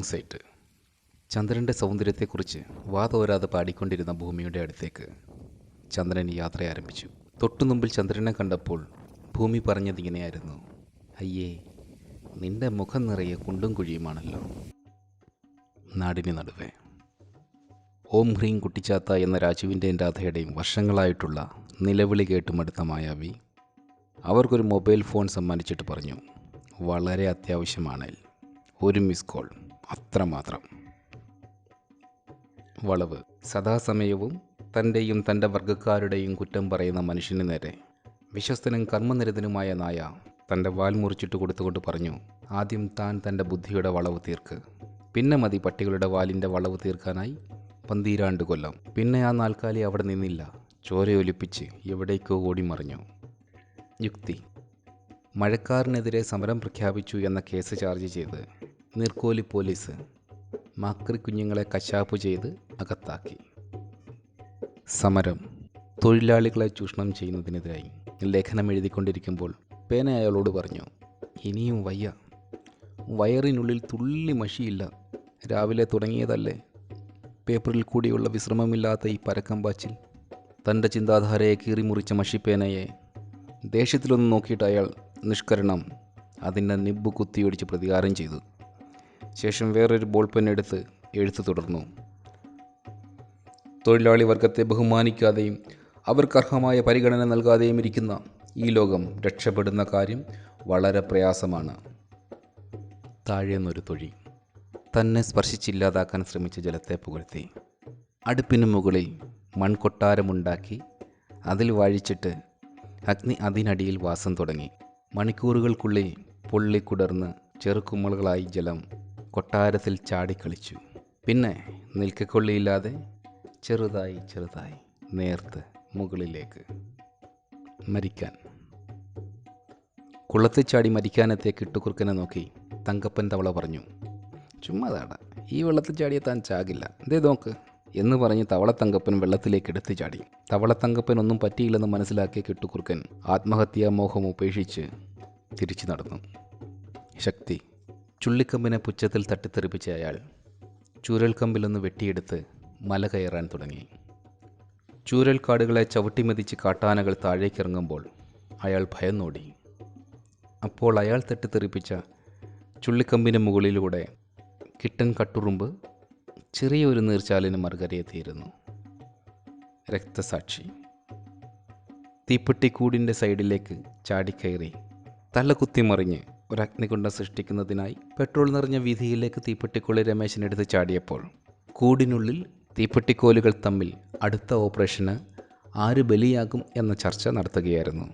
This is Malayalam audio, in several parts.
Song site. ചന്ദ്രൻ്റെ സൗന്ദര്യത്തെക്കുറിച്ച് വാതോരാതെ പാടിക്കൊണ്ടിരുന്ന ഭൂമിയുടെ അടുത്തേക്ക് ചന്ദ്രൻ യാത്ര ആരംഭിച്ചു. തൊട്ടുമുമ്പിൽ ചന്ദ്രനെ കണ്ടപ്പോൾ ഭൂമി പറഞ്ഞതിങ്ങനെയായിരുന്നു: അയ്യേ, നിന്റെ മുഖം നിറയെ കുണ്ടും കുഴിയുമാണല്ലോ. നാടിന് നടുവേ. ഓം ഹ്രീം കുട്ടിച്ചാത്ത എന്ന രാജുവിൻ്റെയും രാധയുടെയും വർഷങ്ങളായിട്ടുള്ള നിലവിളി കേട്ടുമടുത്ത മായാവി അവർക്കൊരു മൊബൈൽ ഫോൺ സമ്മാനിച്ചിട്ട് പറഞ്ഞു: വളരെ അത്യാവശ്യമാണ്, ഒരു മിസ് കോൾ, അത്രമാത്രം. വളവ്. സദാസമയവും തൻ്റെയും തൻ്റെ വർഗ്ഗക്കാരുടെയും കുറ്റം പറയുന്ന മനുഷ്യന് നേരെ വിശ്വസ്തനും കർമ്മനിരതനുമായ നായ തൻ്റെ വാൽ മുറിച്ചിട്ട് കൊടുത്തുകൊണ്ട് പറഞ്ഞു: ആദ്യം താൻ തൻ്റെ ബുദ്ധിയുടെ വളവ് തീർക്ക്, പിന്നെ മതി പട്ടികളുടെ വാലിൻ്റെ വളവ് തീർക്കാനായി 12 കൊല്ലം. പിന്നെ ആ നാൽക്കാലി അവിടെ നിന്നില്ല, ചോരയൊലിപ്പിച്ച് എവിടേക്കോ ഓടിമറിഞ്ഞു. യുക്തി. മഴക്കാരനെതിരെ സമരം പ്രഖ്യാപിച്ചു എന്ന കേസ് ചാർജ് ചെയ്ത് നീർക്കോലി പോലീസ് മാക്രി കുഞ്ഞുങ്ങളെ കശാപ്പ് ചെയ്ത് അകത്താക്കി. സമരം. തൊഴിലാളികളെ ചൂഷണം ചെയ്യുന്നതിനെതിരായി ലേഖനം എഴുതിക്കൊണ്ടിരിക്കുമ്പോൾ പേന അയാളോട് പറഞ്ഞു: ഇനിയും വയ്യ, വയറിനുള്ളിൽ തുള്ളി മഷിയില്ല, രാവിലെ തുടങ്ങിയതല്ലേ, പേപ്പറിൽ കൂടിയുള്ള വിശ്രമമില്ലാത്ത ഈ പരക്കമ്പാച്ചിൽ. തൻ്റെ ചിന്താധാരയെ കീറിമുറിച്ച മഷിപ്പേനയെ ദേഷ്യത്തിലൊന്ന് നോക്കിയിട്ട് അയാൾ നിഷ്കരണം അതിൻ്റെ നിബ്ബ് കുത്തിയൊടിച്ച് പ്രതികാരം ചെയ്തു. ശേഷം വേറൊരു ബോൾ പെൻ എടുത്ത് എഴുത്ത് തുടർന്നു: തൊഴിലാളി വർഗത്തെ ബഹുമാനിക്കാതെയും അവർക്കർഹമായ പരിഗണന നൽകാതെയും ഇരിക്കുന്ന ഈ ലോകം രക്ഷപ്പെടുന്ന കാര്യം വളരെ പ്രയാസമാണ്. താഴേന്നൊരു തൊഴി. തന്നെ സ്പർശിച്ചില്ലാതാക്കാൻ ശ്രമിച്ച ജലത്തെ പുകഴ്ത്തി. അടുപ്പിന് മുകളിൽ മൺകൊട്ടാരമുണ്ടാക്കി അതിൽ വാഴിച്ചിട്ട് അഗ്നി അതിനടിയിൽ വാസം തുടങ്ങി. മണിക്കൂറുകൾക്കുള്ളിൽ പൊള്ളിക്കുടർന്ന് ചെറുകുമ്മളുകളായി ജലം കൊട്ടാരത്തിൽ ചാടിക്കളിച്ചു. പിന്നെ നിൽക്കക്കൊള്ളിയില്ലാതെ ചെറുതായി ചെറുതായി നേർത്ത് മുകളിലേക്ക്. മരിക്കാൻ. കുളത്തിൽ ചാടി മരിക്കാനെത്തിയ കിട്ടുകുറുക്കനെ നോക്കി തങ്കപ്പൻ തവള പറഞ്ഞു: ചുമ്മാതാടാ, ഈ വെള്ളത്തിൽ ചാടിയ താൻ ചാകില്ല, ദേ നോക്ക് എന്ന് പറഞ്ഞ് തവളത്തങ്കപ്പൻ വെള്ളത്തിലേക്ക് എടുത്തു ചാടി. തവളത്തങ്കപ്പൻ ഒന്നും പറ്റിയില്ലെന്ന് മനസ്സിലാക്കിയ കിട്ടുകുറുക്കൻ ആത്മഹത്യാമോഹം ഉപേക്ഷിച്ച് തിരിച്ചു നടന്നു. ശക്തി. ചുള്ളിക്കമ്പിനെ പുച്ഛത്തിൽ തട്ടിത്തെറിപ്പിച്ച അയാൾ ചൂരൽക്കമ്പിലൊന്ന് വെട്ടിയെടുത്ത് മല കയറാൻ തുടങ്ങി. ചൂരൽക്കാടുകളെ ചവിട്ടിമെതിച്ച് കാട്ടാനകൾ താഴേക്കിറങ്ങുമ്പോൾ അയാൾ ഭയന്നോടി. അപ്പോൾ അയാൾ തട്ടിത്തെറിപ്പിച്ച ചുള്ളിക്കമ്പിന് മുകളിലൂടെ കിട്ടൻ കട്ടുറുമ്പ് ചെറിയൊരു നീർച്ചാലിന് മറുകരയെത്തിയിരുന്നു. രക്തസാക്ഷി. തീപ്പെട്ടിക്കൂടിൻ്റെ സൈഡിലേക്ക് ചാടിക്കയറി തലകുത്തിമറിഞ്ഞ് ഒരഗ്നികുണ്ഡം സൃഷ്ടിക്കുന്നതിനായി പെട്രോൾ നിറഞ്ഞ വീതിയിലേക്ക് തീപ്പെട്ടിക്കോളി രമേശനെടുത്ത് ചാടിയപ്പോൾ കൂടിനുള്ളിൽ തീപ്പെട്ടിക്കോലുകൾ തമ്മിൽ അടുത്ത ഓപ്പറേഷന് ആര് ബലിയാകും എന്ന ചർച്ച നടത്തുകയായിരുന്നു.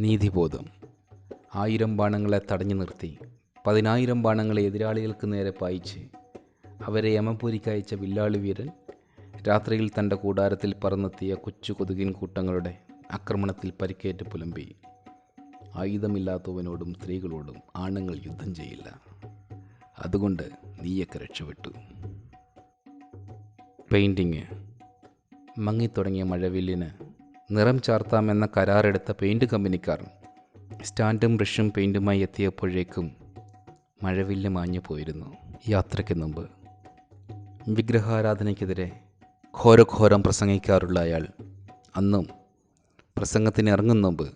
നീതിബോധം. 1000 ബാണങ്ങളെ തടഞ്ഞു നിർത്തി 10,000 ബാണങ്ങളെ എതിരാളികൾക്ക് നേരെ പായിച്ച് അവരെ യമപുരിക്കയച്ച വില്ലാളി വീരൻ രാത്രിയിൽ തൻ്റെ കൂടാരത്തിൽ പറന്നെത്തിയ കൊച്ചു കൊതുകിൻ കൂട്ടങ്ങളുടെ ആക്രമണത്തിൽ പരിക്കേറ്റ് പുലമ്പി: ആയുധമില്ലാത്തവനോടും സ്ത്രീകളോടും ആണുങ്ങൾ യുദ്ധം ചെയ്യില്ല, അതുകൊണ്ട് നീയൊക്കെ രക്ഷപ്പെട്ടു. പെയിൻറ്റിങ്. മങ്ങിത്തുടങ്ങിയ മഴവില്ലിന് നിറം ചാർത്താമെന്ന കരാറെടുത്ത പെയിൻറ് കമ്പനിക്കാർ സ്റ്റാൻഡും ബ്രഷും പെയിൻറ്റുമായി എത്തിയപ്പോഴേക്കും മഴവില്ല് മാഞ്ഞു പോയിരുന്നു. യാത്രയ്ക്ക് മുമ്പ്. വിഗ്രഹാരാധനയ്ക്കെതിരെ ഘോരഘോരം പ്രസംഗിക്കാറുള്ള അയാൾ അന്നും പ്രസംഗത്തിന് ഇറങ്ങും മുമ്പ്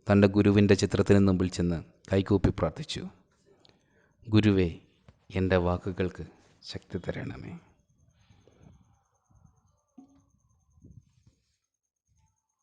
തൻ്റെ ഗുരുവിൻ്റെ ചിത്രത്തിന് മുമ്പിൽ ചെന്ന് കൈകൂപ്പി പ്രാർത്ഥിച്ചു: ഗുരുവേ, എൻ്റെ വാക്കുകൾക്ക് ശക്തി തരണമേ.